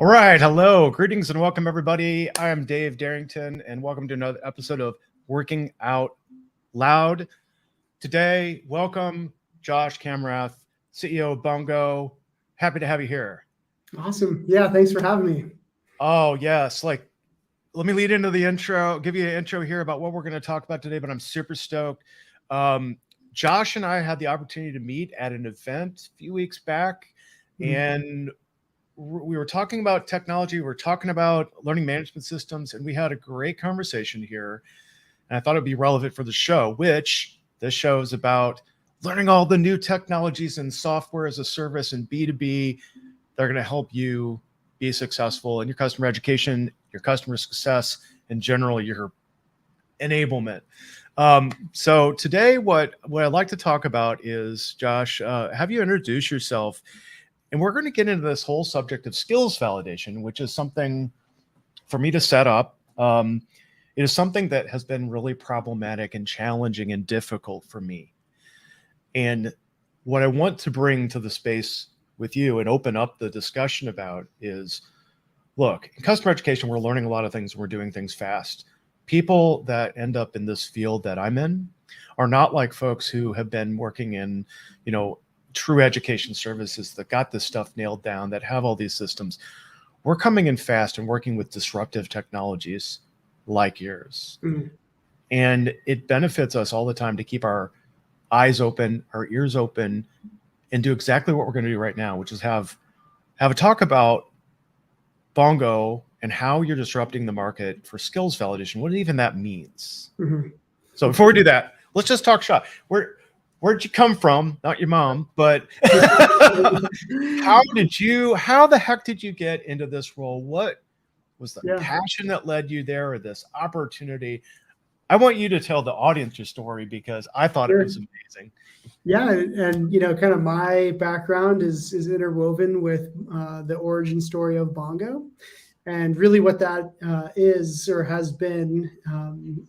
All right. Hello. Greetings and welcome, everybody. I am Dave Darrington, and welcome to another episode of Working Out Loud. Today, welcome Josh Kamrath, CEO of Bongo. Happy to have you here. Awesome. Yeah, thanks for having me. Oh, yes. Let me lead into the intro, give you an intro here about what we're going to talk about today, but I'm super stoked. Josh and I had the opportunity to meet at an event a few weeks back, and we were talking about technology. We were talking about learning management systems, and we had a great conversation here. And I thought it'd be relevant for the show, which this show is about learning all the new technologies and software as a service and B2B that are going to help you be successful in your customer education, your customer success, and generally your enablement. So today, what I'd like to talk about is, Josh, have you introduce yourself? And we're going to get into this whole subject of skills validation, which is something for me to set up. It is something that has been really problematic and challenging and difficult for me. And what I want to bring to the space with you and open up the discussion about is, look, in customer education, we're learning a lot of things and we're doing things fast. People that end up in this field that I'm in are not like folks who have been working in, true education services that got this stuff nailed down, that have all these systems. We're coming in fast and working with disruptive technologies like yours. And it benefits us all the time to keep our eyes open, our ears open, and do exactly what we're going to do right now, which is have a talk about Bongo and how you're disrupting the market for skills validation, what even that means. So before we do that, let's just talk shop. Where'd you come from? Not your mom, but how the heck did you get into this role? What was the passion that led you there, or this opportunity? I want you to tell the audience your story because I thought it was amazing. Yeah. And, kind of my background is interwoven with the origin story of Bongo. And really what that is or has been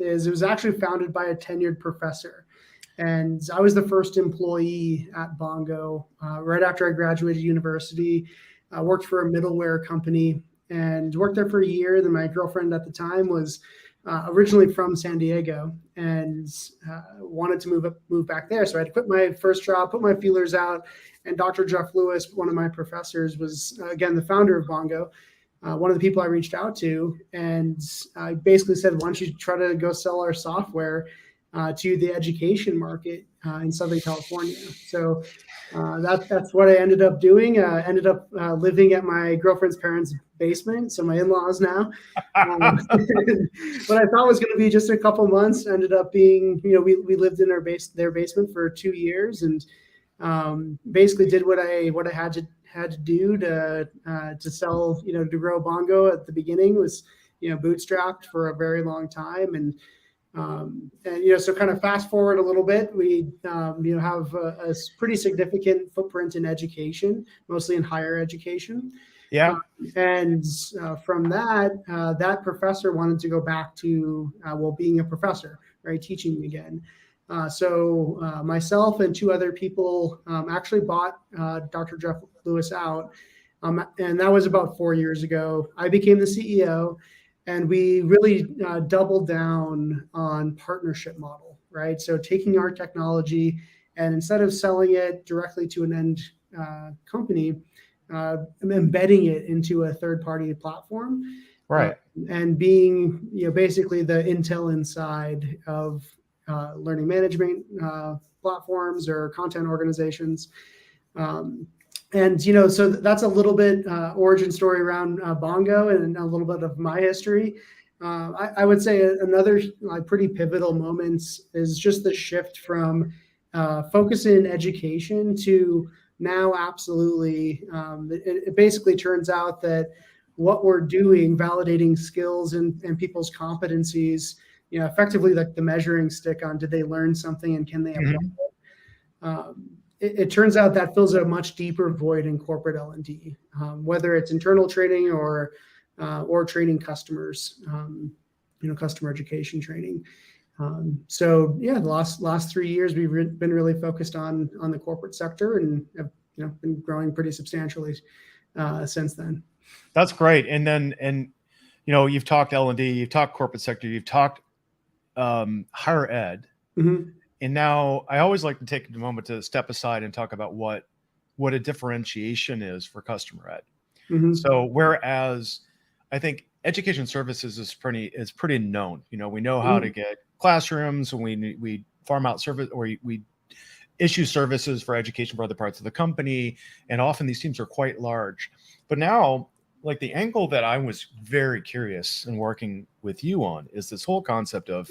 is it was actually founded by a tenured professor. And I was the first employee at Bongo right after I graduated university. I worked for a middleware company and worked there for a year. Then my girlfriend at the time was originally from San Diego and wanted to move back there. So I had to quit my first job, put my feelers out. And Dr. Jeff Lewis, one of my professors, was, again, the founder of Bongo. One of the people I reached out to. And I basically said, why don't you try to go sell our software to the education market in Southern California. So that's what I ended up doing. Ended up living at my girlfriend's parents' basement. So my in-laws now. What I thought was going to be just a couple months ended up being, we lived in their basement for 2 years and basically did what I had to do to sell, to grow Bongo at the beginning. Was, bootstrapped for a very long time. And so kind of fast forward a little bit, we, have a pretty significant footprint in education, mostly in higher education. Yeah. And from that professor wanted to go back to, being a professor, right? Teaching again. So myself and 2 other people actually bought Dr. Jeff Lewis out. And that was about 4 years ago. I became the CEO. And we really doubled down on partnership model, right? So taking our technology and instead of selling it directly to an end company, embedding it into a third-party platform, right? And being, basically the Intel inside of learning management platforms or content organizations. And, so that's a little bit origin story around Bongo and a little bit of my history. I would say another pretty pivotal moments is just the shift from focus in education to now absolutely. It basically turns out that what we're doing, validating skills and people's competencies, effectively like the measuring stick on did they learn something and can they apply it. It turns out that fills a much deeper void in corporate L&D, whether it's internal training or training customers, customer education training. So yeah, the last 3 years we've been really focused on the corporate sector and have been growing pretty substantially since then. That's great. And you've talked L&D, you've talked corporate sector, you've talked higher ed. Mm-hmm. And now I always like to take a moment to step aside and talk about what a differentiation is for customer ed. Mm-hmm. So whereas I think education services is pretty known. We know how to get classrooms, and we farm out service, or we issue services for education for other parts of the company, and often these teams are quite large. But now, like, the angle that I was very curious in working with you on is this whole concept of,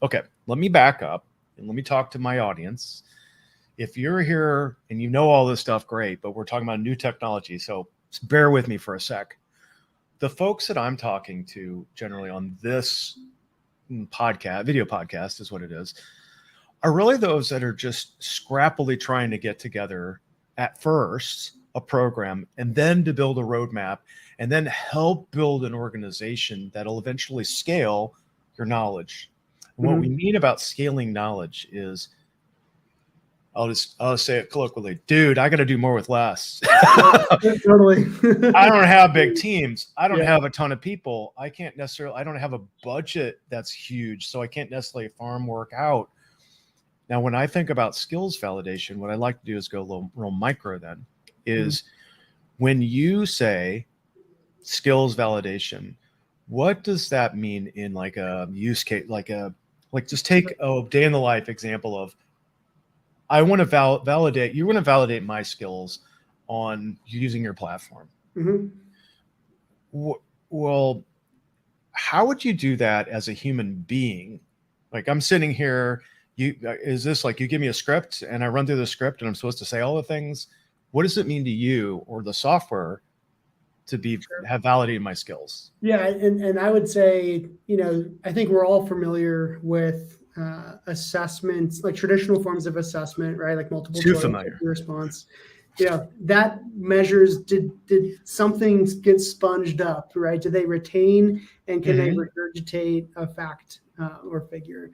okay, let me back up and let me talk to my audience. If you're here and you know all this stuff, great, but we're talking about new technology, so bear with me for a sec. The folks that I'm talking to generally on this video podcast is what it is, are really those that are just scrappily trying to get together at first a program, and then to build a roadmap, and then help build an organization that'll eventually scale your knowledge. And what we mean about scaling knowledge is, I'll say it colloquially, dude, I got to do more with less. Totally. I don't have big teams. I don't have a ton of people. I don't have a budget that's huge, so I can't necessarily farm work out. Now, when I think about skills validation, what I like to do is go a little real micro then, is when you say skills validation, what does that mean in like a use case, like just take a day in the life example of, I want to validate, you want to validate my skills on using your platform. Well, how would you do that as a human being? Like, I'm sitting here, is this like you give me a script and I run through the script and I'm supposed to say all the things? What does it mean to you or the software to have validated my skills? Yeah, and I would say, I think we're all familiar with assessments, like traditional forms of assessment, right? Like multiple choice response. That measures, did something get sponged up, right? Do they retain, and can they regurgitate a fact or figure?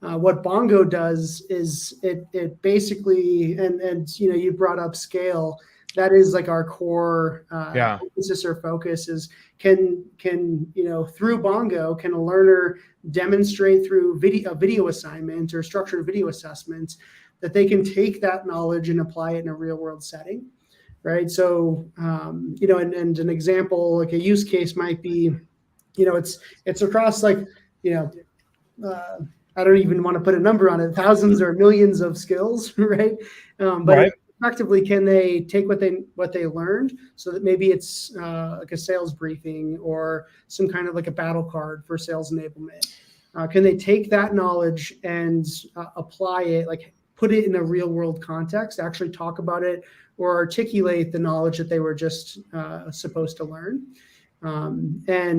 What Bongo does is it basically, and you brought up scale. That is like our core emphasis or focus is, can through Bongo, can a learner demonstrate through video assignment or structured video assessments that they can take that knowledge and apply it in a real world setting, right? So and an example, like a use case might be, it's across like I don't even want to put a number on it, thousands or millions of skills, right? But effectively, can they take what they learned, so that maybe it's like a sales briefing or some kind of like a battle card for sales enablement? Can they take that knowledge and apply it, like put it in a real world context, actually talk about it or articulate the knowledge that they were just supposed to learn?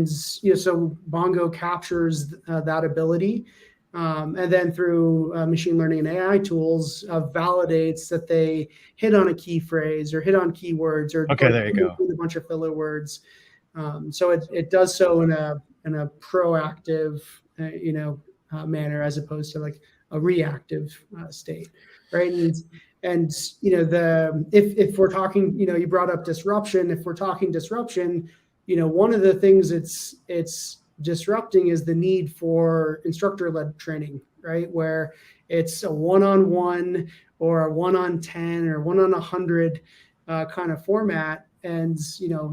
So Bongo captures that ability. And then through machine learning and AI tools, validates that they hit on a key phrase or hit on keywords or there you go, a bunch of filler words. So it does so in a proactive manner, as opposed to like a reactive state, right? And if we're talking, you brought up disruption. If we're talking disruption, one of the things it's disrupting is the need for instructor-led training, right? Where it's a one-on-one or a 1-on-10 or 1-on-100 kind of format. And,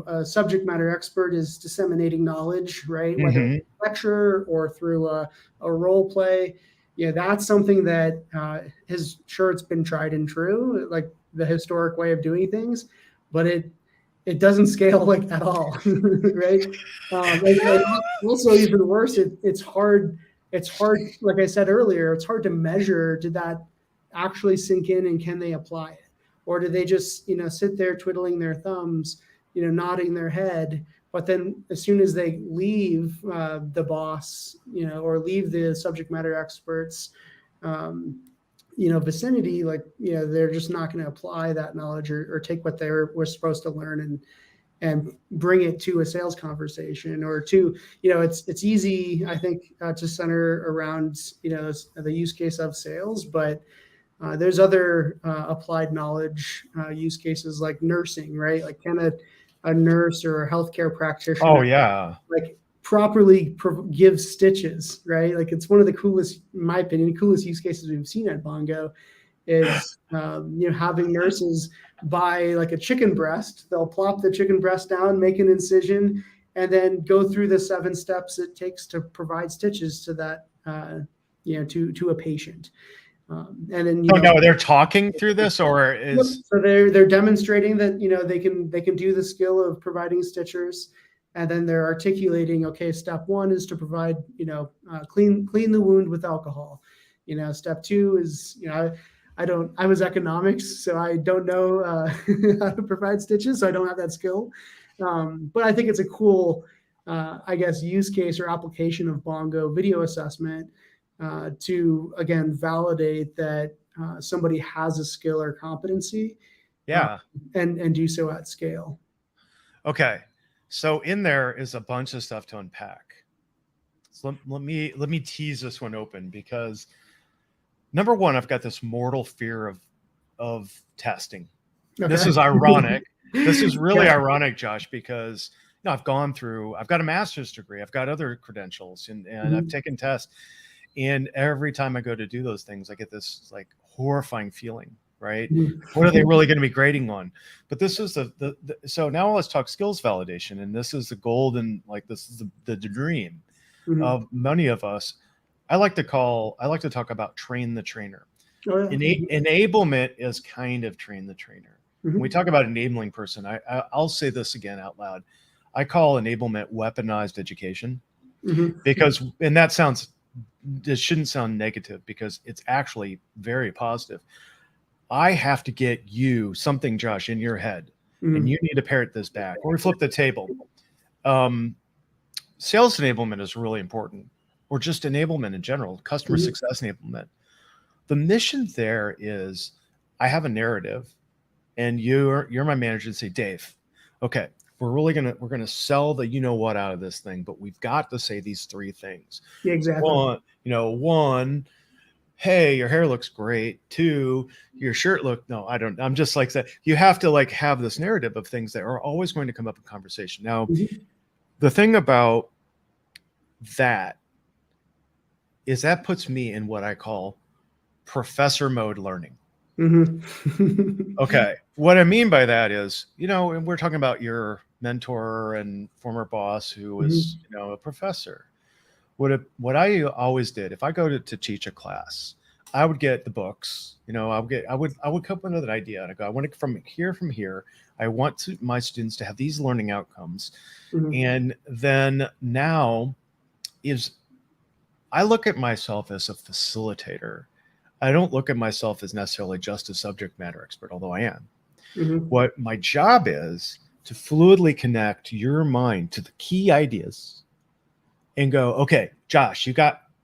a subject matter expert is disseminating knowledge, right? Whether it's a lecture or through a role play. That's something that it's been tried and true, like the historic way of doing things, but it doesn't scale like at all, right? And also even worse, it's hard. Like I said earlier, it's hard to measure. Did that actually sink in, and can they apply it? Or do they just, sit there twiddling their thumbs, nodding their head, but then as soon as they leave the boss, or leave the subject matter experts, vicinity, like, they're just not going to apply that knowledge or take what they were supposed to learn and bring it to a sales conversation, or to, it's easy, I think, to center around, the use case of sales, but there's other applied knowledge use cases like nursing, right? Like, can a nurse or a healthcare practitioner, Oh yeah. like properly give stitches, right? Like it's one of the coolest, in my opinion, coolest use cases we've seen at Bongo is having nurses buy like a chicken breast. They'll plop the chicken breast down, make an incision, and then go through the 7 steps it takes to provide stitches to that to a patient. And then no, they're talking through this, or is so they're demonstrating that they can do the skill of providing stitchers, and then they're articulating, okay, step 1 is to provide clean the wound with alcohol. Step 2 is I was economics, so I don't know how to provide stitches, so I don't have that skill. But I think it's a cool, use case or application of Bongo video assessment to, again, validate that somebody has a skill or competency, and do so at scale. Okay, so in there is a bunch of stuff to unpack. So let me tease this one open, because number one, I've got this mortal fear of testing. Okay. This is ironic. This is really ironic, Josh, because I've got a master's degree, I've got other credentials, and I've taken tests, and every time I go to do those things, I get this like horrifying feeling, right? What are they really going to be grading on? But this is so now let's talk skills validation, and this is the golden, like this is the dream of many of us. I like to talk about train the trainer. Oh, yeah. Enablement is kind of train the trainer. When we talk about enabling person, I'll say this again out loud. I call enablement weaponized education, because, and it shouldn't sound negative, because it's actually very positive. I have to get you something, Josh, in your head, and you need to parrot this back, or we flip the table. Sales enablement is really important, or just enablement in general, customer success enablement. The mission there is, I have a narrative, and you're my manager, and say, Dave, okay, we're gonna sell the what out of this thing, but we've got to say these 3 things. Yeah, exactly. One, hey, your hair looks great. 2, your shirt I'm just like that. You have to like have this narrative of things that are always going to come up in conversation. Now, the thing about that is that puts me in what I call professor mode learning. Okay. What I mean by that is, and we're talking about your mentor and former boss who was, a professor. What I always did, if I go to teach a class, I would get the books, I would come up with an idea, and I go, I want it from here. I want my students to have these learning outcomes. And then now I look at myself as a facilitator. I don't look at myself as necessarily just a subject matter expert, although I am. What my job is to fluidly connect your mind to the key ideas and go, okay, Josh,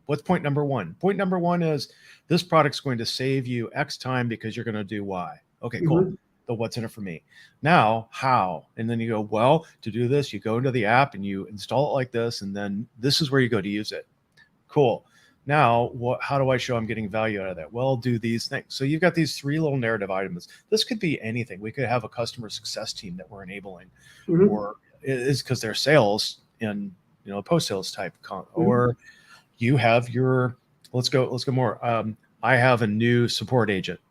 what's point number 1? Point number 1 is this product's going to save you X time because you're going to do Y. Okay, cool. So what's in it for me? Now, how? And then you go, well, to do this, you go into the app and you install it like this, and then this is where you go to use it. Cool. Now, how do I show I'm getting value out of that? Well, do these things. So you've got these 3 little narrative items. This could be anything. We could have a customer success team that we're enabling, or it's because they're sales and post-sales type, or you have your, let's go more. I have a new support agent,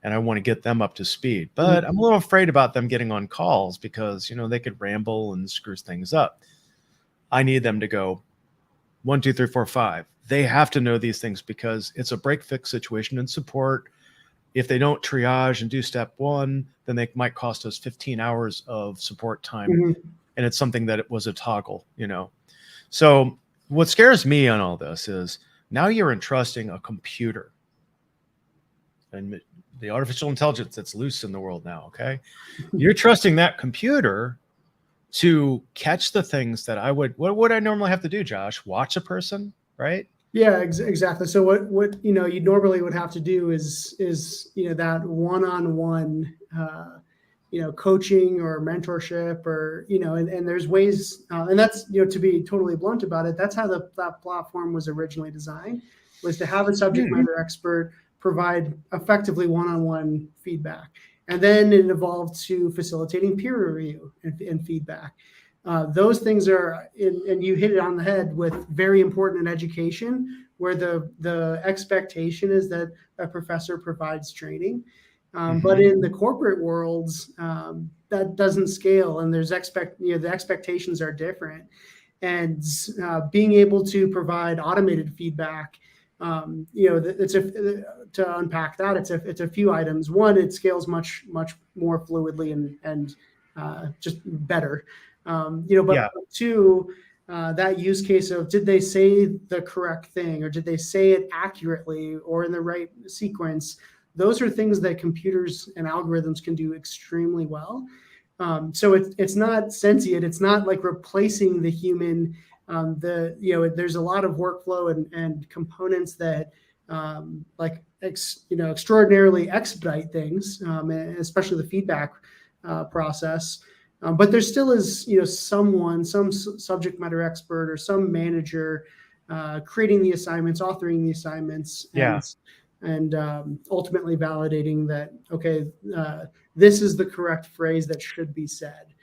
and I want to get them up to speed, but I'm a little afraid about them getting on calls because they could ramble and screw things up. I need them to go 1, 2, 3, 4, 5. They have to know these things because it's a break-fix situation in support. If they don't triage and do step 1, then they might cost us 15 hours of support time. And it's something that it was a toggle, So what scares me on all this is now you're entrusting a computer and the artificial intelligence that's loose in the world now, okay? You're trusting that computer to catch the things that what would I normally have to do, Josh? Watch a person, right? Yeah, exactly. So what you normally would have to do is that one-on-one coaching or mentorship, or and there's ways, and that's to be totally blunt about it, that's how that platform was originally designed, was to have a subject matter expert provide effectively one-on-one feedback. And then it evolved to facilitating peer review and feedback. Those things are, and you hit it on the head, with very important in education, where the expectation is that a professor provides training. But in the corporate worlds, that doesn't scale, and there's the expectations are different. And being able to provide automated feedback, to unpack that, it's a few items. One, it scales much more fluidly and just better. But two, that use case of, did they say the correct thing, or did they say it accurately or in the right sequence? Those are things that computers and algorithms can do extremely well. So it's not sentient. It's not like replacing the human. There's a lot of workflow and components that extraordinarily expedite things, especially the feedback process. But there still is, some subject matter expert or some manager creating the assignments, authoring the assignments, and ultimately validating that, okay, this is the correct phrase that should be said.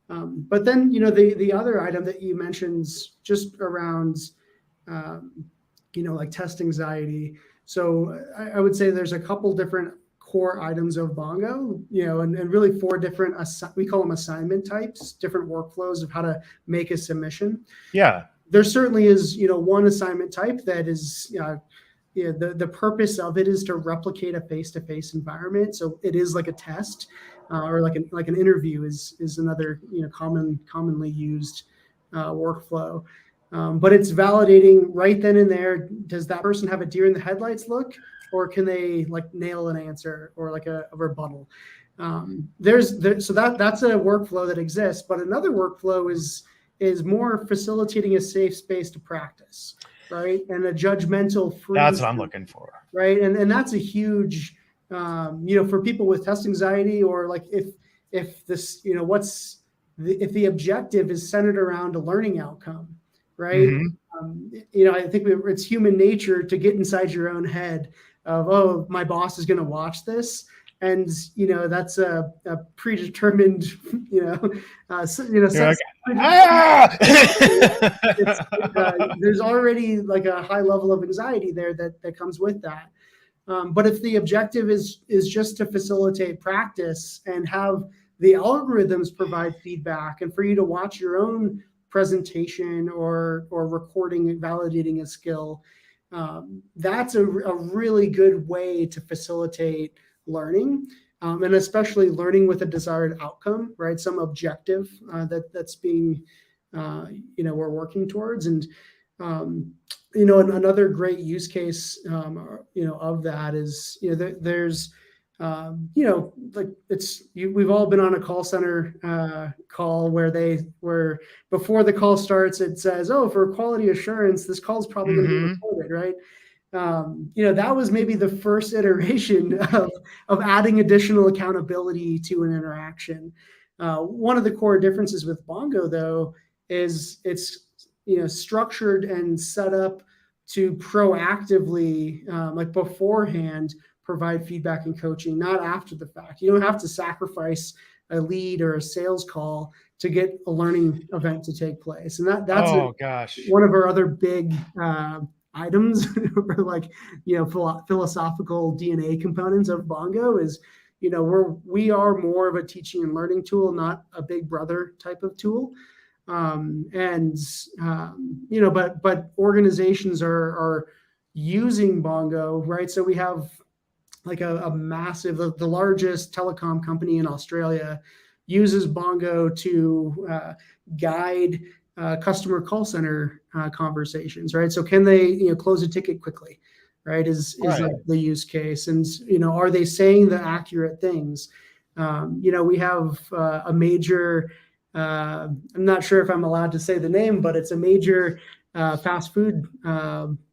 But then, the other item that you mentioned, just around, like test anxiety. So I would say there's a couple different core items of Bongo, and really 4 different, we call them assignment types, different workflows of how to make a submission. Yeah. There certainly is, one assignment type that is, the purpose of it is to replicate a face-to-face environment. So it is like a test, or like an interview is another, commonly used workflow. But it's validating right then and there. Does that person have a deer in the headlights look, or can they nail an answer or a rebuttal? So that's a workflow that exists. But another workflow is more facilitating a safe space to practice, right? And a judgmental free. That's what I'm looking for, right? And that's a huge, for people with test anxiety, or if this, if the objective is centered around a learning outcome, right? I think it's human nature to get inside your own head of, oh, my boss is going to watch this, and that's a predetermined, there's already a high level of anxiety there that comes with that. But if the objective is just to facilitate practice and have the algorithms provide feedback, and for you to watch your own presentation or recording and validating a skill, that's a really good way to facilitate learning, and especially learning with a desired outcome, right? Some objective that's being, we're working towards. And another great use case, of that is, there's, we've all been on a call center call where before the call starts, it says, oh, for quality assurance, this call is probably going to be recorded, right? That was maybe the first iteration of adding additional accountability to an interaction. One of the core differences with Bongo, though, is it's structured and set up to proactively, beforehand, provide feedback and coaching, not after the fact. You don't have to sacrifice a lead or a sales call to get a learning event to take place. And that's one of our other big items, or philosophical DNA components of Bongo is, we are more of a teaching and learning tool, not a big brother type of tool. But organizations are using Bongo, right? So we have a massive, the largest telecom company in Australia uses Bongo to guide customer call center conversations, right? So can they, close a ticket quickly, right? Is the use case, and are they saying the accurate things? We have a major. I'm not sure if I'm allowed to say the name, but it's a major fast food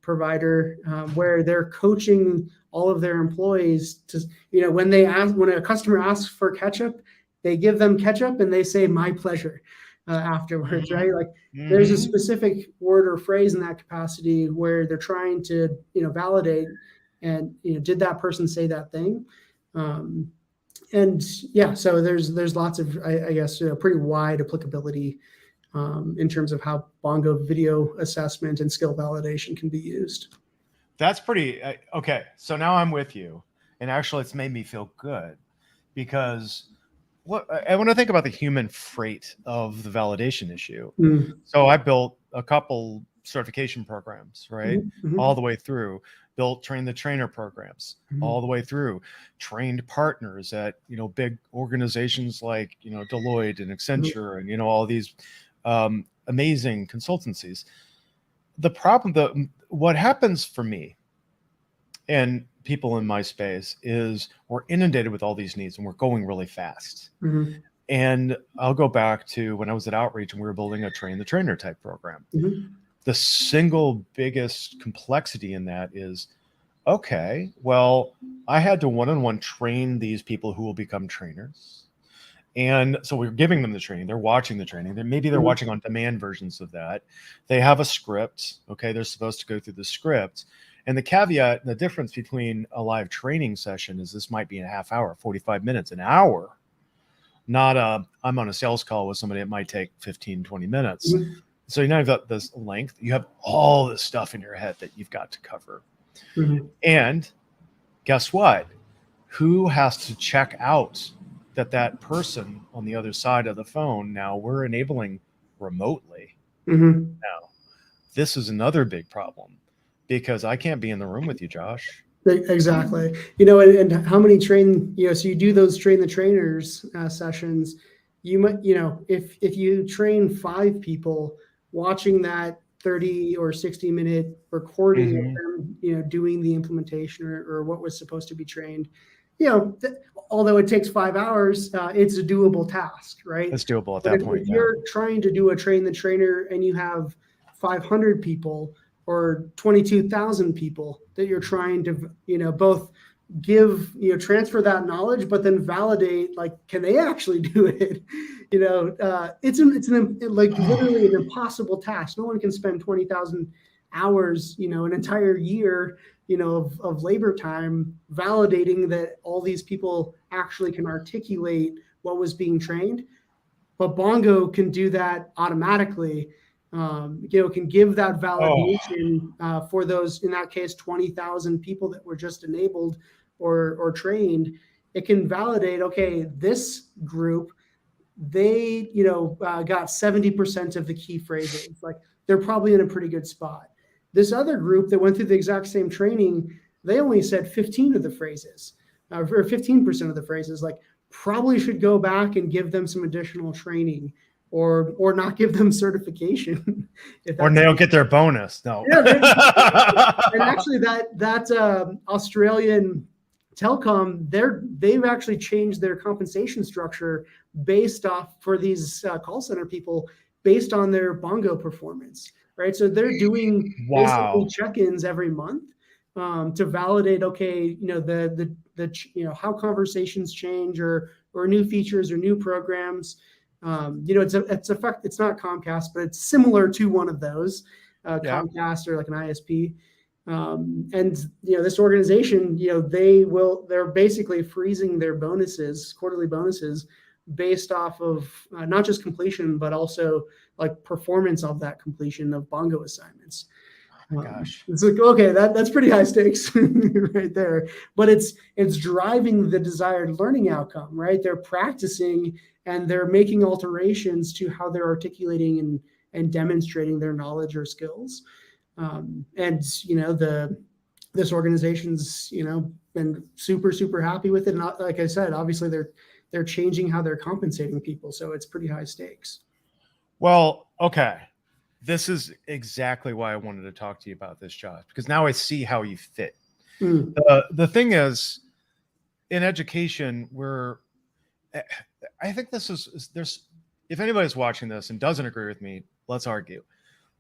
provider where they're coaching all of their employees to, when a customer asks for ketchup, they give them ketchup and they say, "My pleasure," afterwards, right? There's a specific word or phrase in that capacity where they're trying to, validate and, did that person say that thing? And yeah, so there's lots of, I guess, pretty wide applicability in terms of how Bongo video assessment and skill validation can be used. That's pretty okay. So now I'm with you, and actually, it's made me feel good because I want to think about the human freight of the validation issue. Mm. So I built a couple certification programs, right, Mm-hmm. all the way through. Built train the trainer programs all the way through. Trained partners at big organizations like Deloitte and Accenture and all these amazing consultancies. The problem, what happens for me and people in my space is we're inundated with all these needs and we're going really fast. Mm-hmm. And I'll go back to when I was at Outreach and we were building a train the trainer type program. Mm-hmm. The single biggest complexity in that is, okay, well, I had to one-on-one train these people who will become trainers. And so we're giving them the training. They're watching the training. Maybe they're watching on demand versions of that. They have a script. Okay, they're supposed to go through the script. And the caveat, the difference between a live training session is this might be a half hour, 45 minutes, an hour. Not I'm on a sales call with somebody. It might take 15, 20 minutes. Mm-hmm. So you now have got this length. You have all this stuff in your head that you've got to cover. Mm-hmm. And guess what? Who has to check out that person on the other side of the phone? Now we're enabling remotely. Mm-hmm. Now, this is another big problem because I can't be in the room with you, Josh. Exactly. And how many train, so you do those train the trainers sessions, you might, if you train 5 people watching that 30 or 60-minute recording of them, doing the implementation or what was supposed to be trained, although it takes 5 hours, it's a doable task, right? It's doable at But that point. If you're trying to do a train the trainer and you have 500 people or 22,000 people that you're trying to, both give, transfer that knowledge, but then validate, like, can they actually do it? It's literally an impossible task. No one can spend 20,000 hours, an entire year, of labor time validating that all these people actually can articulate what was being trained. But Bongo can do that automatically. Can give that validation for those, in that case, 20,000 people that were just enabled or trained. It can validate, okay, this group, they, got 70% of the key phrases. Like, they're probably in a pretty good spot. This other group that went through the exact same training, they only said 15 of the phrases, or 15% of the phrases. Like, probably should go back and give them some additional training. Or not give them certification, or they don't get their bonus. No. Yeah, and actually, that Australian telecom, they've actually changed their compensation structure based off for these call center people based on their Bongo performance, right? So they're doing basically check-ins every month to validate, okay, the how conversations change or new features or new programs. It's not Comcast, but it's similar to one of those, Comcast or like an ISP. And this organization, they're basically freezing their bonuses, quarterly bonuses, based off of not just completion, but also like performance of that completion of Bongo assignments. Oh my gosh. It's like, okay, that's pretty high stakes right there. But it's driving the desired learning outcome, right? They're practicing and they're making alterations to how they're articulating and demonstrating their knowledge or skills. This organization's, been super, super happy with it. And like I said, obviously they're changing how they're compensating people. So it's pretty high stakes. Well, okay. This is exactly why I wanted to talk to you about this, Josh, because now I see how you fit. The thing is, in education, I think there's, if anybody's watching this and doesn't agree with me, let's argue.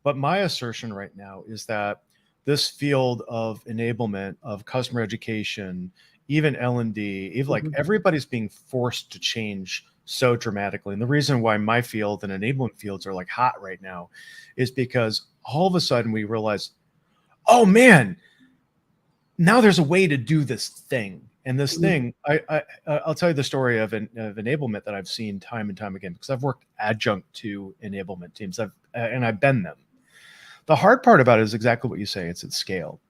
But my assertion right now is that this field of enablement of customer education, even L&D, even like everybody's being forced to change so dramatically. And the reason why my field and enablement fields are like hot right now is because all of a sudden we realize, oh man, now there's a way to do this thing. And this thing, I'll tell you the story of enablement that I've seen time and time again, because I've worked adjunct to enablement teams. I've been them. The hard part about it is exactly what you say. It's at scale.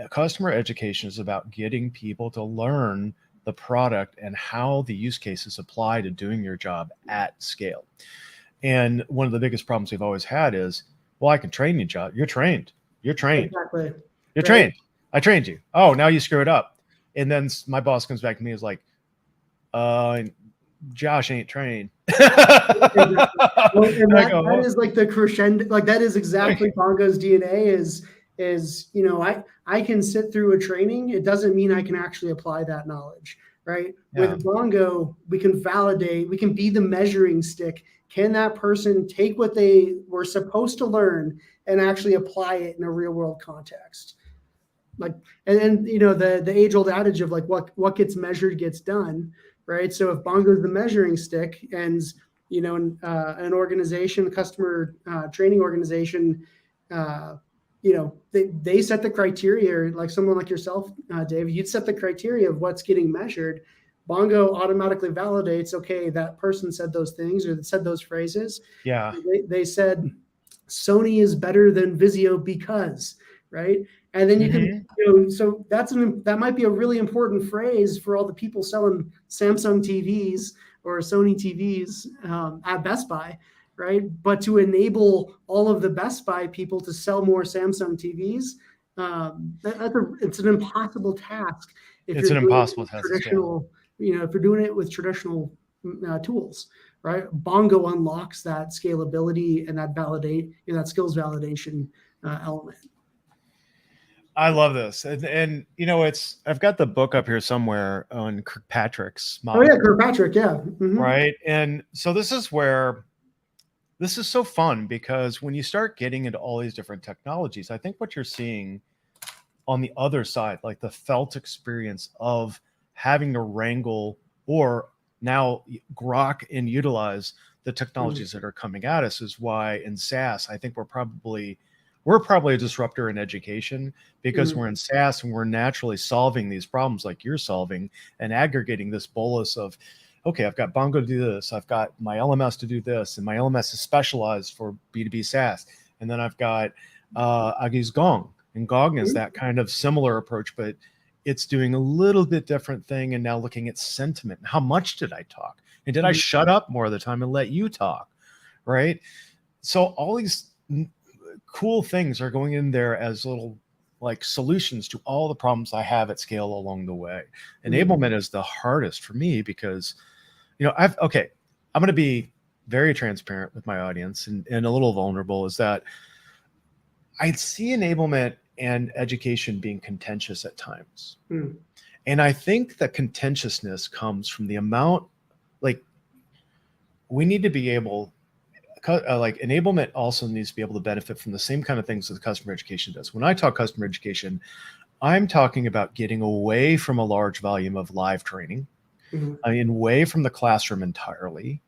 Customer education is about getting people to learn the product and how the use cases apply to doing your job at scale. And one of the biggest problems we've always had is, well, I can train you, John. You're trained. Exactly. You're trained. I trained you. Oh, now you screw it up. And then my boss comes back to me and is like, Josh ain't trained. Well, and that is like the crescendo, like that is exactly Bongo's DNA is, you know, I can sit through a training. It doesn't mean I can actually apply that knowledge, right? Yeah. With Bongo, we can validate, we can be the measuring stick. Can that person take what they were supposed to learn and actually apply it in a real world context? Like, and you know, the age old adage of like, what gets measured gets done, right? So if Bongo's the measuring stick and, you know, an organization, a customer training organization, you know, they set the criteria, like someone like yourself, Dave, you'd set the criteria of what's getting measured. Bongo automatically validates, okay, that person said those things or said those phrases. Yeah. They said Sony is better than Vizio because, right? And then you can, you know, so that might be a really important phrase for all the people selling Samsung TVs or Sony TVs at Best Buy, right? But to enable all of the Best Buy people to sell more Samsung TVs, it's an impossible task. It's an impossible task. Traditional, you know, if you're doing it with traditional tools, right? Bongo unlocks that scalability and that skills validation element. I love this. And you know, I've got the book up here somewhere on Kirkpatrick's model. Oh yeah, Kirkpatrick, yeah. Right. And so this is so fun, because when you start getting into all these different technologies, I think what you're seeing on the other side, like the felt experience of having to wrangle or now grok and utilize the technologies that are coming at us, is why in SaaS, I think we're probably a disruptor in education, because we're in SaaS and we're naturally solving these problems like you're solving and aggregating this bolus of, okay, I've got Bongo to do this. I've got my LMS to do this. And my LMS is specialized for B2B SaaS. And then I've got, I use Gong, and Gong is that kind of similar approach, but it's doing a little bit different thing. And now looking at sentiment. How much did I talk? And did I shut up more of the time and let you talk? Right. So all these cool things are going in there as little like solutions to all the problems I have at scale along the way. Enablement is the hardest for me because, you know, I'm going to be very transparent with my audience and a little vulnerable, is that I see enablement and education being contentious at times. And I think the contentiousness comes from the amount, like, we need to be able, like, enablement also needs to be able to benefit from the same kind of things that customer education does. When I talk customer education, I'm talking about getting away from a large volume of live training, and away from the classroom entirely,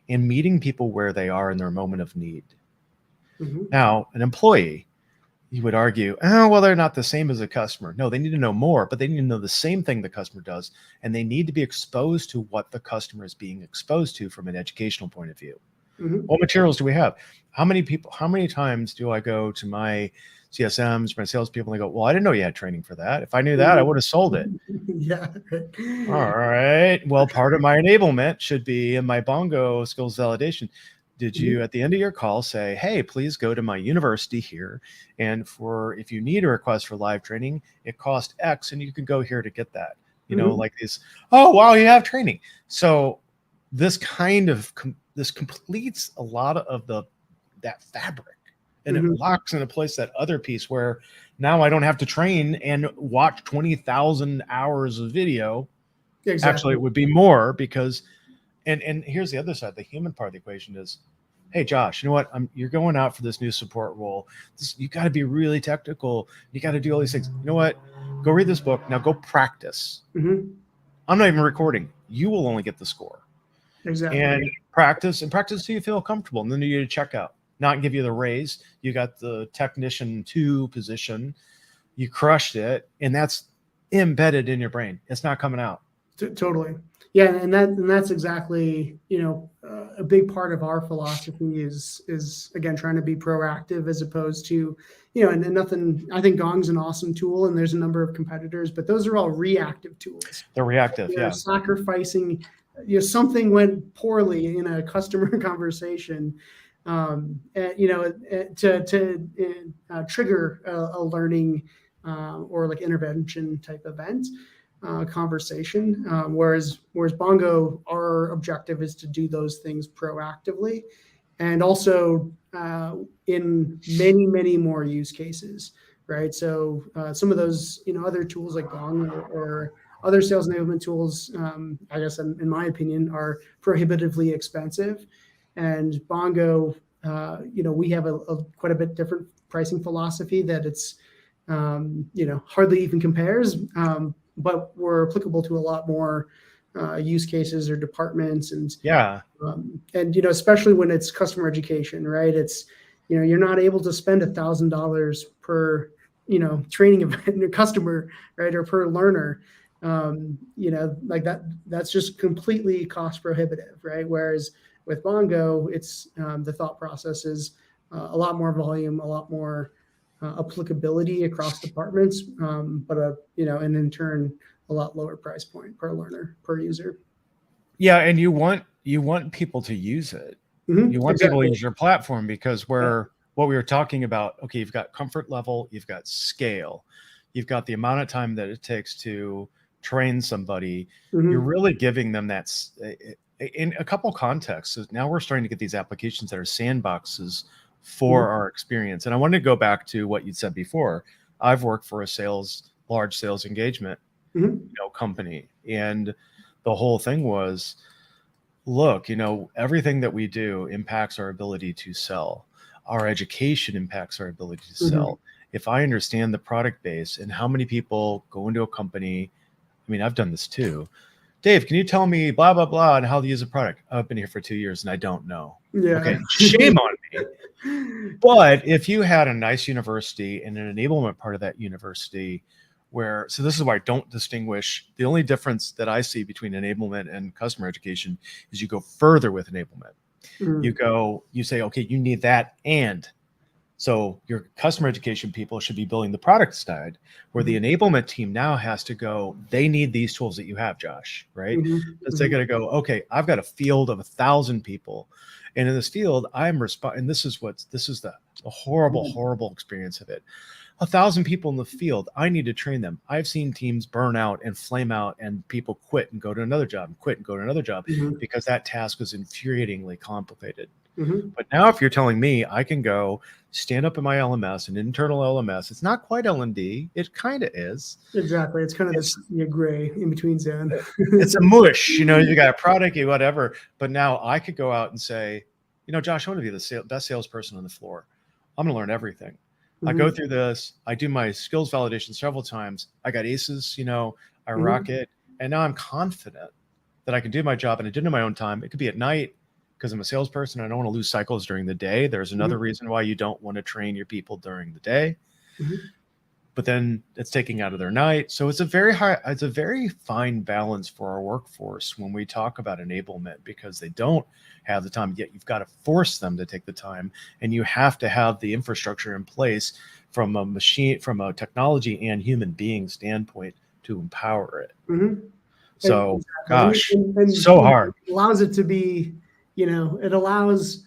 and meeting people where they are in their moment of need. Now, an employee, you would argue, oh, well, they're not the same as a customer. No, they need to know more, but they need to know the same thing the customer does, and they need to be exposed to what the customer is being exposed to from an educational point of view. What materials do we have? How many times do I go to my CSMs, my salespeople, and they go, well, I didn't know you had training for that. If I knew that, I would have sold it. Yeah. All right. Well, part of my enablement should be in my Bongo skills validation. Did you, at the end of your call, say, hey, please go to my university here, and if you need a request for live training, it costs X, and you can go here to get that. You know, like these, oh, wow, you have training. So this kind of this completes a lot of that fabric, and it locks into place that other piece where now I don't have to train and watch 20,000 hours of video. Exactly. Actually, it would be more, because, and here's the other side. The human part of the equation is, hey, Josh, you know what? You're going out for this new support role. You got to be really technical. You got to do all these things. You know what? Go read this book. Now go practice. I'm not even recording. You will only get the score. Exactly. And practice so you feel comfortable. And then you need to check out, not give you the raise. You got the technician 2 position. You crushed it. And that's embedded in your brain. It's not coming out. Totally. Yeah. And that's exactly, a big part of our philosophy is again, trying to be proactive as opposed to, and nothing, I think Gong's an awesome tool and there's a number of competitors, but those are all reactive tools. They're reactive. They're sacrificing, something went poorly in a customer conversation, and, to trigger a learning or like intervention type event. Conversation, whereas Bongo, our objective is to do those things proactively, and also in many more use cases, right? So some of those other tools like Gong or other sales enablement tools, I guess in my opinion, are prohibitively expensive, and Bongo, we have a quite a bit different pricing philosophy that it's hardly even compares. But we're applicable to a lot more use cases or departments, and especially when it's customer education, right? It's you're not able to spend $1,000 per training event your customer, right, or per learner, like that's just completely cost prohibitive, right? Whereas with Bongo, it's the thought process is a lot more volume, a lot more applicability across departments, but and in turn a lot lower price point per learner, per user. Yeah, and you want people to use it. Mm-hmm. You want people to use your platform because what we were talking about. Okay, you've got comfort level, you've got scale, you've got the amount of time that it takes to train somebody. Mm-hmm. You're really giving them that in a couple contexts. So now we're starting to get these applications that are sandboxes for mm-hmm. our experience. And I wanted to go back to what you'd said before. I've worked for a large sales engagement mm-hmm. Company. And the whole thing was, look, everything that we do impacts our ability to sell. Our education impacts our ability to mm-hmm. sell. If I understand the product base and how many people go into a company, I mean, I've done this too. Dave, can you tell me blah, blah, blah, and how to use a product? I've been here for 2 years and I don't know. Yeah. Okay. Shame on me. But if you had a nice university and an enablement part of that university so this is why I don't distinguish. The only difference that I see between enablement and customer education is you go further with enablement. Mm. You say, okay, you need that. And so your customer education people should be building the product side, where the enablement team now has to go, they need these tools that you have, Josh, right? Mm-hmm. So they got to go, okay, I've got a field of 1,000 people. And in this field, and this is the horrible experience of it. 1,000 people in the field, I need to train them. I've seen teams burn out and flame out and people quit and go to another job mm-hmm. because that task was infuriatingly complicated. Mm-hmm. But now if you're telling me I can go stand up in my LMS, an internal LMS, it's not quite L&D. It kind of is. Exactly. It's kind of this gray in between zone. It's a mush, you got a product, whatever. But now I could go out and say, Josh, I want to be the best salesperson on the floor. I'm going to learn everything. Mm-hmm. I go through this. I do my skills validation several times. I got aces, I rock it. And now I'm confident that I can do my job, and I did it in my own time. It could be at night because I'm a salesperson. I don't want to lose cycles during the day. There's another reason why you don't want to train your people during the day. Mm-hmm. But then it's taking out of their night. So it's a very fine balance for our workforce when we talk about enablement, because they don't have the time, yet you've got to force them to take the time, and you have to have the infrastructure in place from a technology and human being standpoint to empower it. Mm-hmm. So, gosh, and so hard. It allows it to be, it allows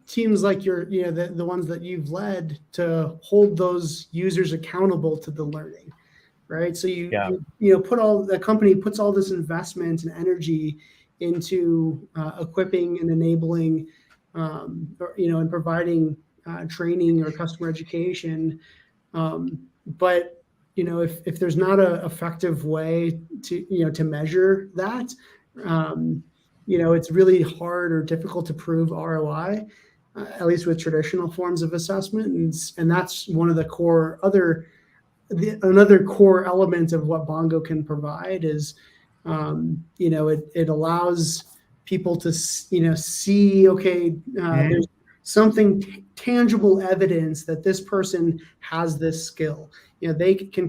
teams like the ones that you've led to hold those users accountable to the learning, right? So the company puts all this investment and energy into equipping and enabling, and providing training or customer education. But if there's not an effective way to measure that, it's really hard or difficult to prove ROI. At least with traditional forms of assessment, and that's one of the another core element of what Bongo can provide is, it allows people to see, okay, there's something tangible evidence that this person has this skill. They can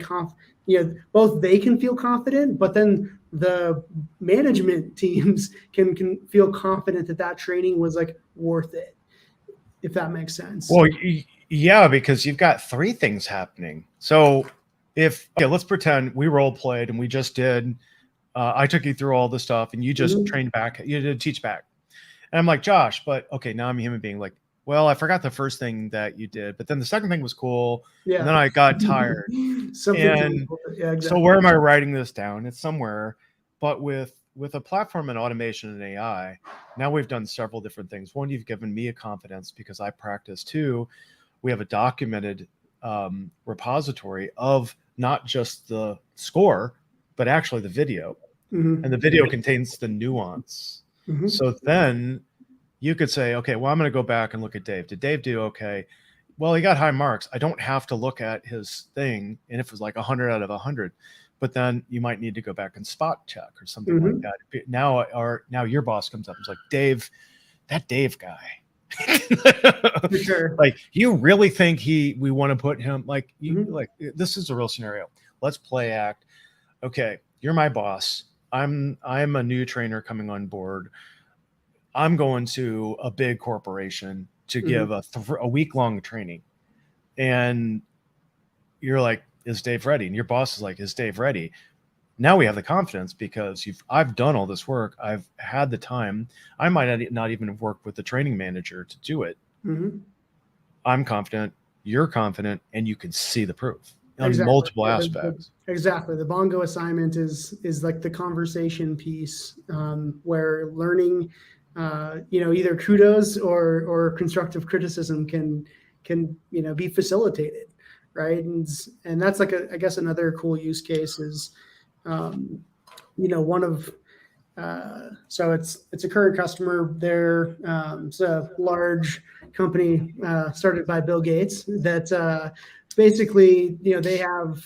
both they can feel confident, but then the management teams can feel confident that training was like worth it, if that makes sense. Well, yeah, because you've got three things happening. So let's pretend we role played and we just did, I took you through all the stuff and you just trained back, you did teach back. And I'm like, Josh, but okay, now I'm a human being. Like, well, I forgot the first thing that you did, but then the second thing was cool. Yeah. And then I got tired. Exactly. So where am I writing this down? It's somewhere. But with a platform and automation and AI, now we've done several different things. One, you've given me a confidence because I practice. Two, we have a documented repository of not just the score, but actually the video. And the video contains the nuance. So then you could say, okay, well, I'm going to go back and look at Dave. Did Dave do okay? Well, he got high marks. I don't have to look at his thing. And if it was like 100 out of 100, but then you might need to go back and spot check or something like that. Now your boss comes up and is like, Dave, that Dave guy. For sure. Like, you really think we want to put him like, like, this is a real scenario. Let's play act. Okay. You're my boss. I'm a new trainer coming on board. I'm going to a big corporation to give a week-long training. And you're like, is Dave ready? And your boss is like, is Dave ready? Now we have the confidence because I've done all this work. I've had the time. I might not even have worked with the training manager to do it. I'm confident. You're confident, and you can see the proof on multiple aspects. Exactly. The Bongo assignment is like the conversation piece where learning, either kudos or constructive criticism can be facilitated, right? And that's like I guess another cool use case is, one of so it's a current customer. They're it's a large company started by Bill Gates that basically they have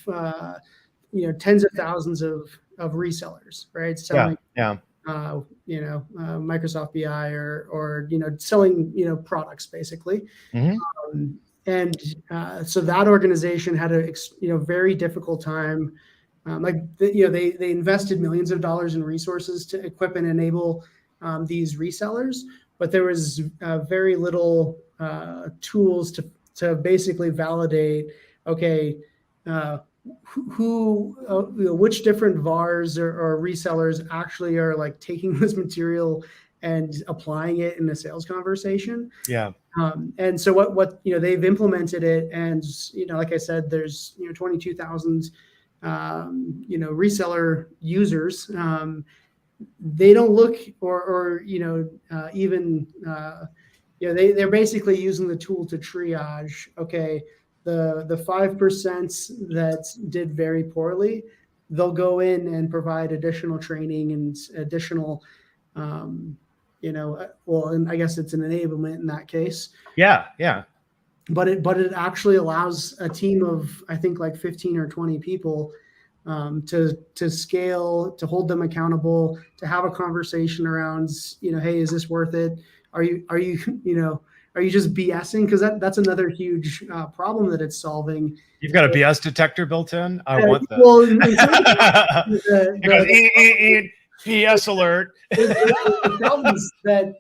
tens of thousands of resellers, right? Selling Microsoft BI or selling products basically. And so that organization had a very difficult time. They invested millions of dollars in resources to equip and enable these resellers, but there was very little tools to basically validate, okay, which different VARs or resellers actually are like taking this material and applying it in a sales conversation. Yeah. And so what they've implemented it, and like I said, there's 22,000 reseller users. They don't look they're basically using the tool to triage. Okay, the 5% that did very poorly, they'll go in and provide additional training and additional, and I guess it's an enablement in that case. Yeah. But it actually allows a team of, I think, like 15 or 20 people to scale, to hold them accountable, to have a conversation around, hey, is this worth it? Are you just BSing? Because that's another huge problem that it's solving. You've got a BS detector built in. I want that. Well, BS alert. The problem is that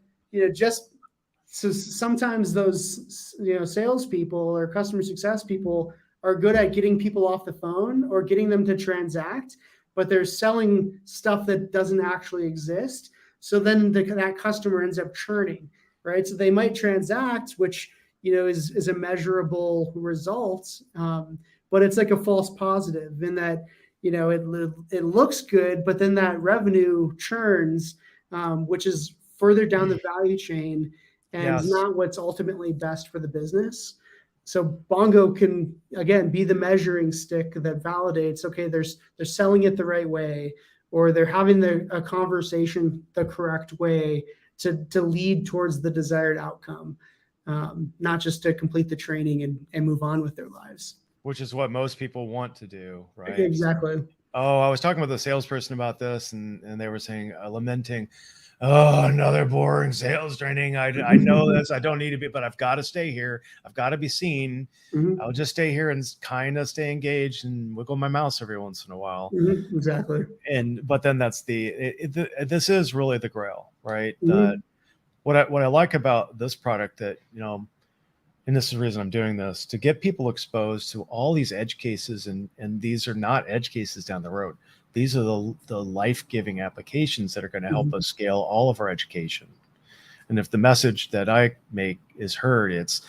so sometimes those salespeople or customer success people are good at getting people off the phone or getting them to transact, but they're selling stuff that doesn't actually exist. So then that customer ends up churning, right? So they might transact, which is a measurable result, but it's like a false positive in that it looks good, but then that revenue churns, which is further down the value chain and not what's ultimately best for the business. So Bongo can, again, be the measuring stick that validates, okay, they're selling it the right way, or they're having a conversation the correct way to lead towards the desired outcome, not just to complete the training and move on with their lives. Which is what most people want to do, right? Exactly. Oh, I was talking with a salesperson about this, and they were saying, lamenting, oh, another boring sales training. I know this. I don't need to be, but I've got to stay here. I've got to be seen. Mhm. I'll just stay here and kind of stay engaged and wiggle my mouse every once in a while. Exactly. But then that's this is really the grail, right? Mhm. What I like about this product that, and this is the reason I'm doing this, to get people exposed to all these edge cases, and these are not edge cases down the road. These are the life-giving applications that are going to help Mhm. us scale all of our education. And if the message that I make is heard, it's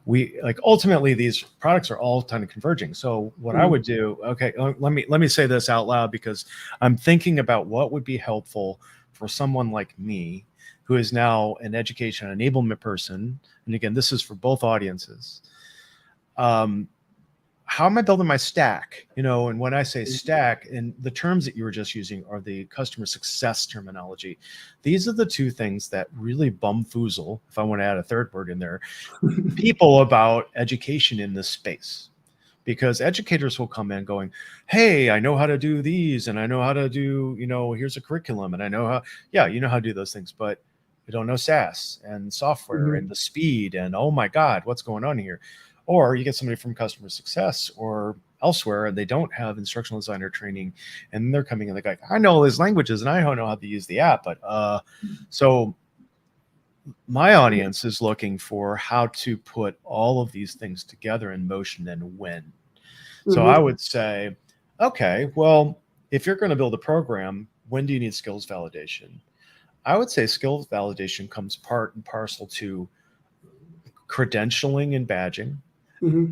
we like ultimately these products are all kind of converging. So what I would do, okay, let me say this out loud, because I'm thinking about what would be helpful for someone like me, who is now an education enablement person. And again, this is for both audiences. How am I building my stack? And when I say stack, and the terms that you were just using are the customer success terminology. These are the two things that really bumfoozle, if I want to add a third word in there, people about education in this space. Because educators will come in going, hey, I know how to do these, and I know how to do, here's a curriculum, and I know how, yeah, you know how to do those things, but you don't know SaaS and software and the speed, and oh my God, what's going on here? Or you get somebody from customer success or elsewhere, and they don't have instructional designer training, and they're coming in like, I know all these languages and I don't know how to use the app, but so my audience is looking for how to put all of these things together in motion and when. So I would say, okay, well, if you're going to build a program, when do you need skills validation? I would say skills validation comes part and parcel to credentialing and badging,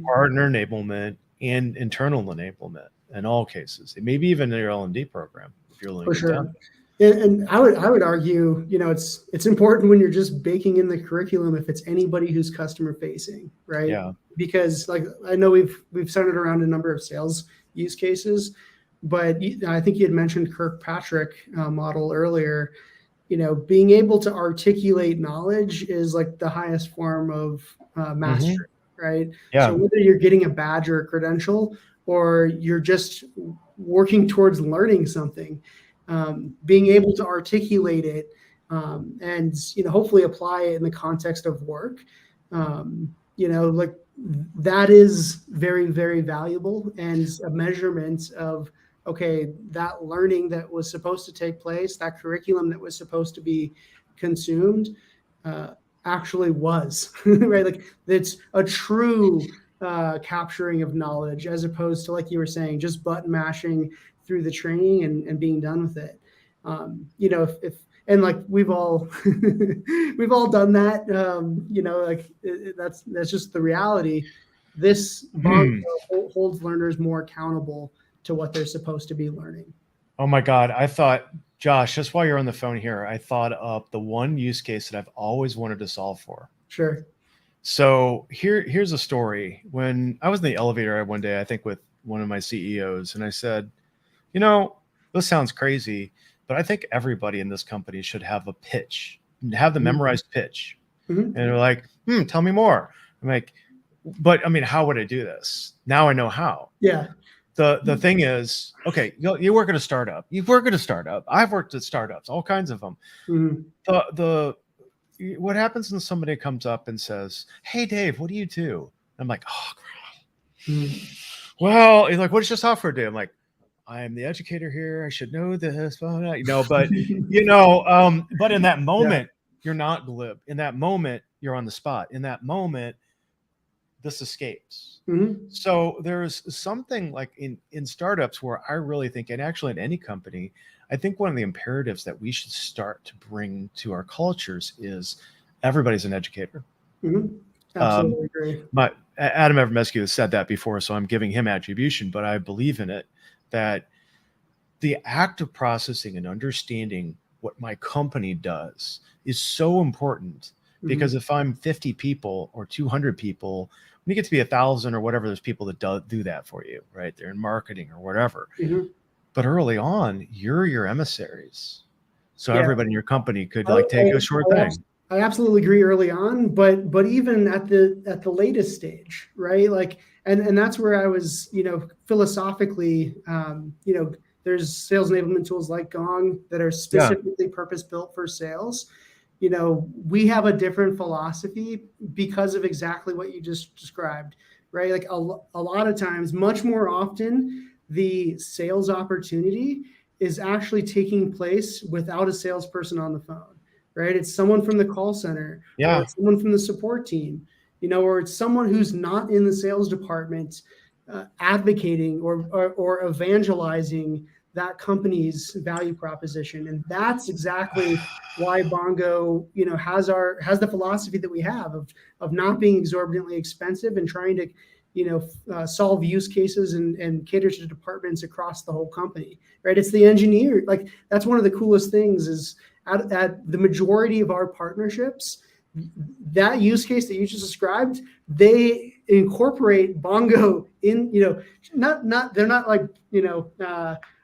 partner enablement, and internal enablement in all cases. It may be even in your L&D program if you're willing For to get down sure. And I would argue, it's important when you're just baking in the curriculum if it's anybody who's customer facing, right? Yeah. Because like I know we've centered around a number of sales use cases, but I think you had mentioned Kirkpatrick model earlier. Being able to articulate knowledge is like the highest form of mastery, right? So Yeah. whether you're getting a badge or a credential, or you're just working towards learning something, being able to articulate it, and hopefully apply it in the context of work, like that is very, very valuable, and a measurement of, okay, that learning that was supposed to take place, that curriculum that was supposed to be consumed, actually was right. Like it's a true capturing of knowledge, as opposed to, like you were saying, just button mashing through the training and being done with it. If and like we've all we've all done that. Like that's just the reality. This Bongo holds learners more accountable to what they're supposed to be learning. Oh my God. I thought, Josh, just while you're on the phone here, I thought of the one use case that I've always wanted to solve for. Sure. So here's a story. When I was in the elevator one day, I think with one of my CEOs, and I said, this sounds crazy, but I think everybody in this company should have a pitch, have the memorized pitch. And they're like, tell me more. I'm like, but I mean, how would I do this? Now I know how. Yeah. The thing is, okay, you work at a startup. You work at a startup. I've worked at startups, all kinds of them. What happens when somebody comes up and says, "Hey, Dave, what do you do?" I'm like, "Oh, well," he's like, "What does your software do?" I'm like, "I am the educator here. I should know this." But but in that moment, you're not glib. In that moment, you're on the spot. In that moment, this escapes. So there's something like in startups where I really think, and actually in any company, I think one of the imperatives that we should start to bring to our cultures is everybody's an educator. Absolutely agree. But Adam Evermescu has said that before, so I'm giving him attribution, but I believe in it, that the act of processing and understanding what my company does is so important. Because if I'm 50 people or 200 people, when you get to be 1,000 or whatever, there's people that do that for you, right? They're in marketing or whatever. But early on, you're your emissaries. So everybody in your company could take a short thing. I absolutely agree early on, but even at the latest stage, right? Like, and that's where I was, philosophically, there's sales enablement tools like Gong that are specifically purpose built for sales. We have a different philosophy because of exactly what you just described, right? Like a lot of times, much more often, the sales opportunity is actually taking place without a salesperson on the phone, right? It's someone from the call center, or it's someone from the support team, or it's someone who's not in the sales department advocating or evangelizing that company's value proposition. And that's exactly why Bongo, has the philosophy that we have of not being exorbitantly expensive and trying to, solve use cases and cater to departments across the whole company, right? It's the engineer. Like, that's one of the coolest things is at the majority of our partnerships, that use case that you just described, they incorporate Bongo in, they're not like,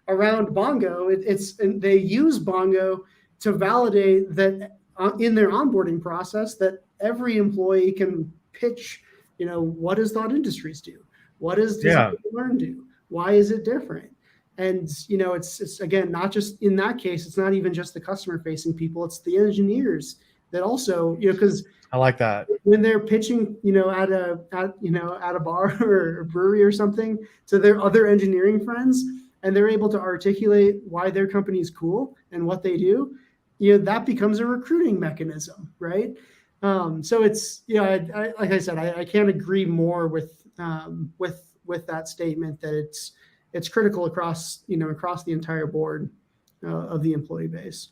around Bongo. And they use Bongo to validate that in their onboarding process, that every employee can pitch, what does Thought Industries do? What does Learn do? Why is it different? And, it's again, not just in that case, it's not even just the customer facing people, it's the engineers that also, because I like that when they're pitching, at a bar or a brewery or something to their other engineering friends, and they're able to articulate why their company is cool and what they do, that becomes a recruiting mechanism, right? So it's, like I said, I can't agree more with that statement that it's critical across the entire board of the employee base.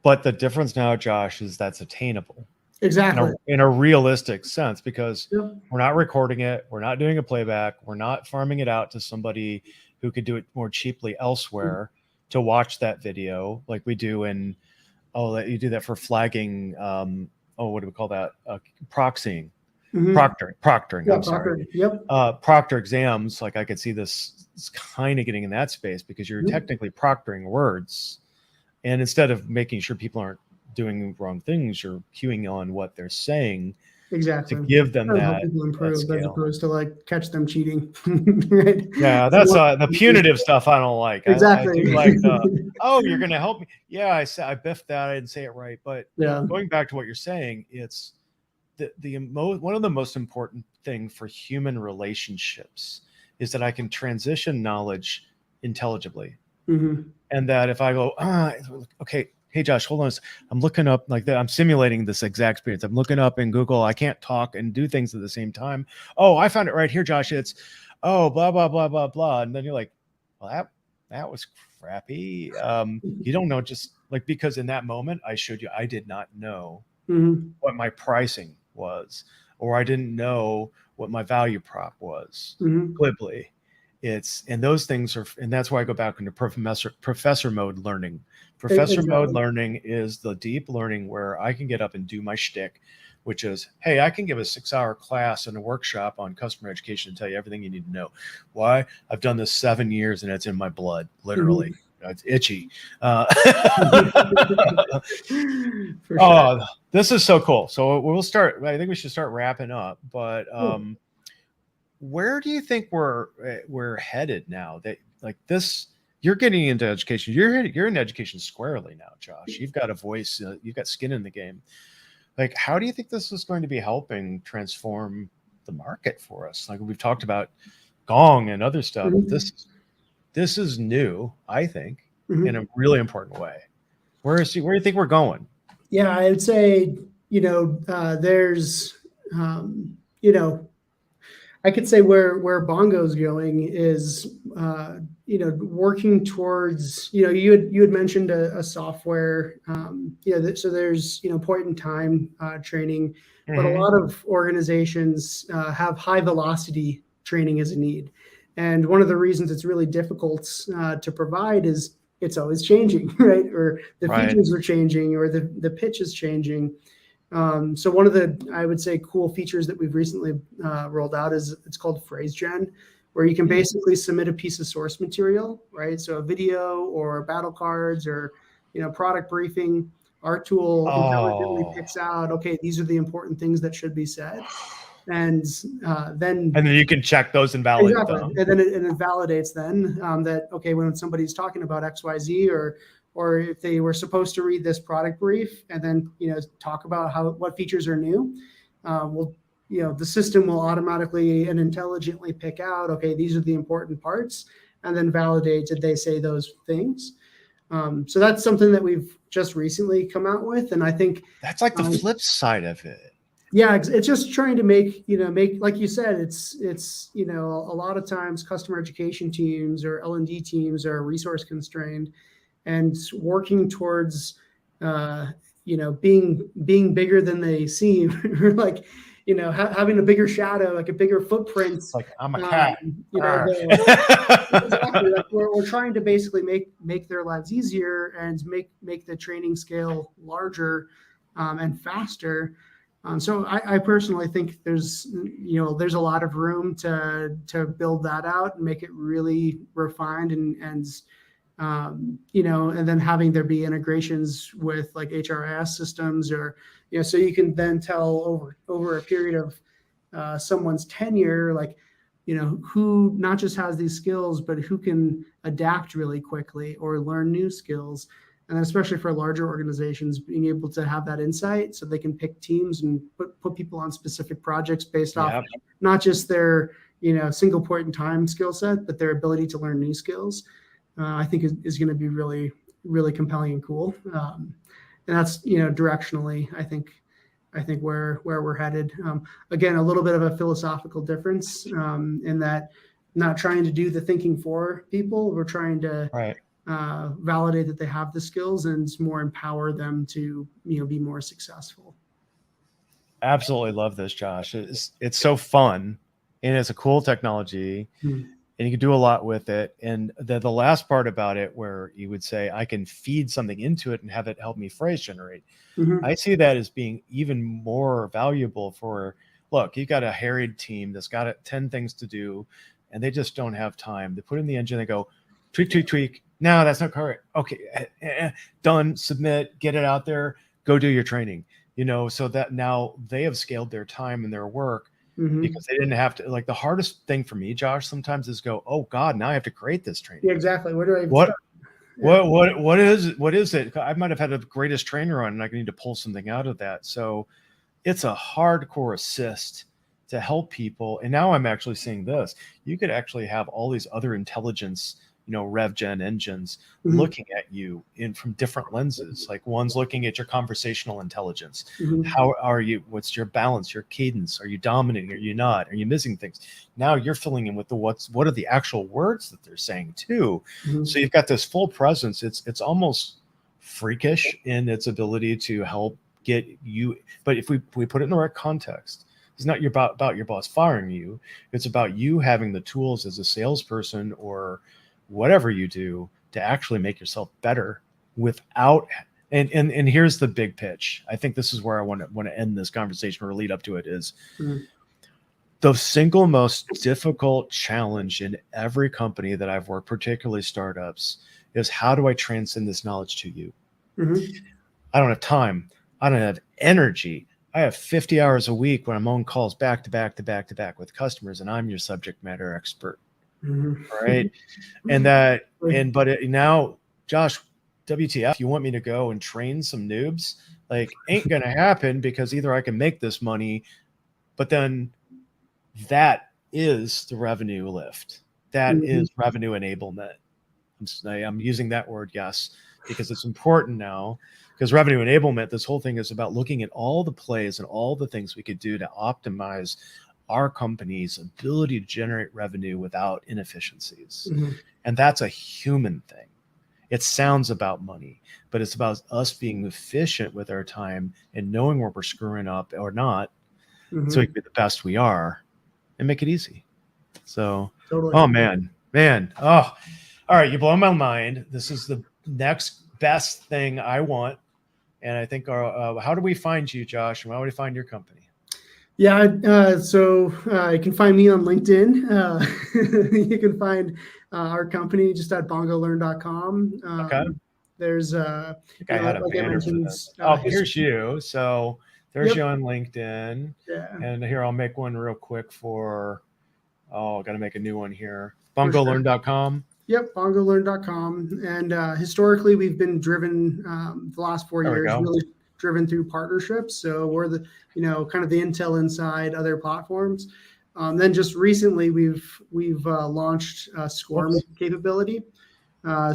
But the difference now, Josh, is that's attainable. Exactly. In a realistic sense, because we're not recording it. We're not doing a playback. We're not farming it out to somebody who could do it more cheaply elsewhere to watch that video like we do in, you do that for flagging. What do we call that? Proxying. Proctoring. I'm sorry. Proctor exams. Like, I could see this kind of getting in that space because you're technically proctoring words. And instead of making sure people aren't doing wrong things, you're cueing on what they're saying to give them that improve as opposed to like catch them cheating. Right? Yeah, that's the punitive stuff I don't like. Exactly. I do like you're going to help me. Yeah, I biffed that. I didn't say it right. But going back to what you're saying, it's one of the most important thing for human relationships is that I can transition knowledge intelligibly. And that if I go, okay, hey Josh, hold on, I'm looking up like that. I'm simulating this exact experience. I'm looking up in Google. I can't talk and do things at the same time. Oh, I found it right here, Josh. It's blah blah blah blah blah. And then you're like, well, that was crappy. You don't know, just like, because in that moment I showed you I did not know what my pricing was, or I didn't know what my value prop was glibly. And those things are, and that's why I go back into professor mode learning. Professor mode learning is the deep learning where I can get up and do my shtick, which is, hey, I can give a 6-hour class and a workshop on customer education and tell you everything you need to know. Why? I've done this 7 years and it's in my blood, literally. It's itchy. Sure. This is so cool. So we'll start. I think we should start wrapping up. But where do you think we're headed now? That like this, you're getting into education. You're in education squarely now, Josh. You've got a voice. You've got skin in the game. Like, how do you think this is going to be helping transform the market for us? Like, we've talked about Gong and other stuff. This is new, I think, in a really important way. Where do you think we're going? Yeah, I'd say, there's, I could say where Bongo's going is, working towards, you had mentioned a software, so there's, point in time training, but a lot of organizations have high velocity training as a need. And one of the reasons it's really difficult to provide is it's always changing, right? Or the features are changing, or the pitch is changing. So one of the, I would say, cool features that we've recently rolled out is it's called Phrase Gen, where you can basically submit a piece of source material, right? So a video or battle cards or, product briefing. Our tool intelligently picks out, okay, these are the important things that should be said. And then you can check those and validate exactly, them. and then it validates then that okay, when somebody's talking about XYZ or if they were supposed to read this product brief and then talk about what features are new, the system will automatically and intelligently pick out okay, these are the important parts, and then validate did they say those things. So that's something that we've just recently come out with, and I think that's like the flip side of it. Yeah, it's just trying to make like you said, it's a lot of times customer education teams or L&D teams are resource constrained, and working towards being bigger than they seem, or like having a bigger shadow, like a bigger footprint. Like I'm a cat. Exactly. Like we're trying to basically make their lives easier and make the training scale larger and faster. So I personally think there's a lot of room to build that out and make it really refined and then having there be integrations with like HRIS systems or so you can then tell over a period of someone's tenure, like who not just has these skills but who can adapt really quickly or learn new skills. And especially for larger organizations, being able to have that insight so they can pick teams and put people on specific projects based off not just their single point in time skill set, but their ability to learn new skills. I think is going to be really, really compelling and cool. And that's directionally, I think where we're headed. Again, a little bit of a philosophical difference in that not trying to do the thinking for people. We're trying to validate that they have the skills and more empower them to be more successful. Absolutely love this, Josh. It's so fun and it's a cool technology and you can do a lot with it. And the last part about it where you would say I can feed something into it and have it help me phrase generate. I see that as being even more valuable for, look, you got a harried team that's got 10 things to do and they just don't have time. They put in the engine, they go tweak. No, that's not correct. Okay, done, submit, get it out there, go do your training. So that now they have scaled their time and their work because they didn't have to. Like the hardest thing for me, Josh, sometimes is go, oh God, now I have to create this training. Yeah, exactly. Where do I start? What is it? I might have had the greatest trainer on and I need to pull something out of that. So it's a hardcore assist to help people. And now I'm actually seeing this. You could actually have all these other intelligence rev gen engines looking at you from different lenses. Like one's looking at your conversational intelligence. How are you? What's your balance, your cadence? Are you dominating? Are you not? Are you missing things? Now you're filling in with what are the actual words that they're saying too. So you've got this full presence. It's almost freakish in its ability to help get you. But if we put it in the right context, it's not about your boss firing you. It's about you having the tools as a salesperson or whatever you do to actually make yourself better without and here's the big pitch. I think this is where I want to end this conversation or lead up to it is the single most difficult challenge in every company that I've worked, particularly startups, is how do I transcend this knowledge to you? I don't have time. I don't have energy. I have 50 hours a week when I'm on calls back to back with customers and I'm your subject matter expert. Right. Now, Josh, WTF, you want me to go and train some noobs? Like, ain't going to happen because either I can make this money, but then that is the revenue lift. That is revenue enablement. I'm using that word, yes, because it's important now because revenue enablement, this whole thing is about looking at all the plays and all the things we could do to optimize our company's ability to generate revenue without inefficiencies. And that's a human thing. It sounds about money, but it's about us being efficient with our time and knowing where we're screwing up or not so we can be the best we are and make it easy. So, oh man. Oh, all right. You blow my mind. This is the next best thing I want. And I think how do we find you, Josh? And how do we find your company? Yeah, so you can find me on LinkedIn. You can find our company just at bongolearn.com. There's I had a banner for this. Here's you. So There's Yep. you on LinkedIn. Yeah. And here, I'll make one real quick for, I got to make a new one here. For sure. BongoLearn.com. Yep, bongolearn.com. And historically, we've been driven the last 4 There we years, go. really driven through partnerships. So we're the, kind of the intel inside other platforms. Then just recently, we've launched a SCORM capability.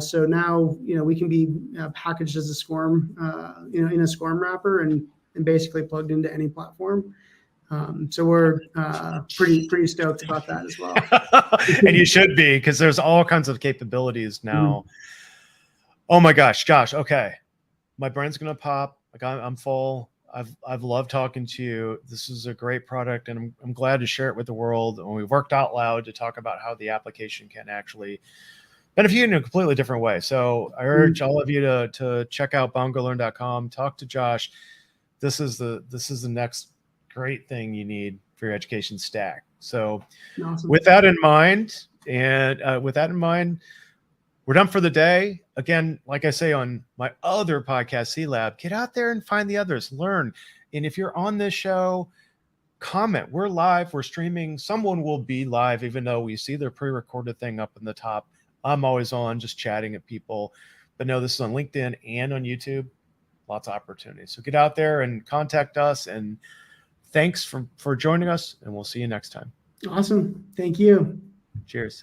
So now, we can be packaged as a SCORM, in a SCORM wrapper and basically plugged into any platform. So we're pretty stoked about that as well. And you should be, because there's all kinds of capabilities now. Oh my gosh, Josh. Okay. My brain's going to pop. Like I'm full. I've loved talking to you. This is a great product, and I'm glad to share it with the world. And we worked out loud to talk about how the application can actually benefit you in a completely different way. So I urge all of you to check out bongolearn.com, talk to Josh. This is the next great thing you need for your education stack. So Awesome. with that in mind, we're done for the day. Again, like I say on my other podcast, C Lab, get out there and find the others, learn. And if you're on this show, comment. We're live, we're streaming. Someone will be live, even though we see their pre-recorded thing up in the top. I'm always on, just chatting at people. But no, this is on LinkedIn and on YouTube. Lots of opportunities. So get out there and contact us. And thanks for joining us. And we'll see you next time. Awesome. Thank you. Cheers.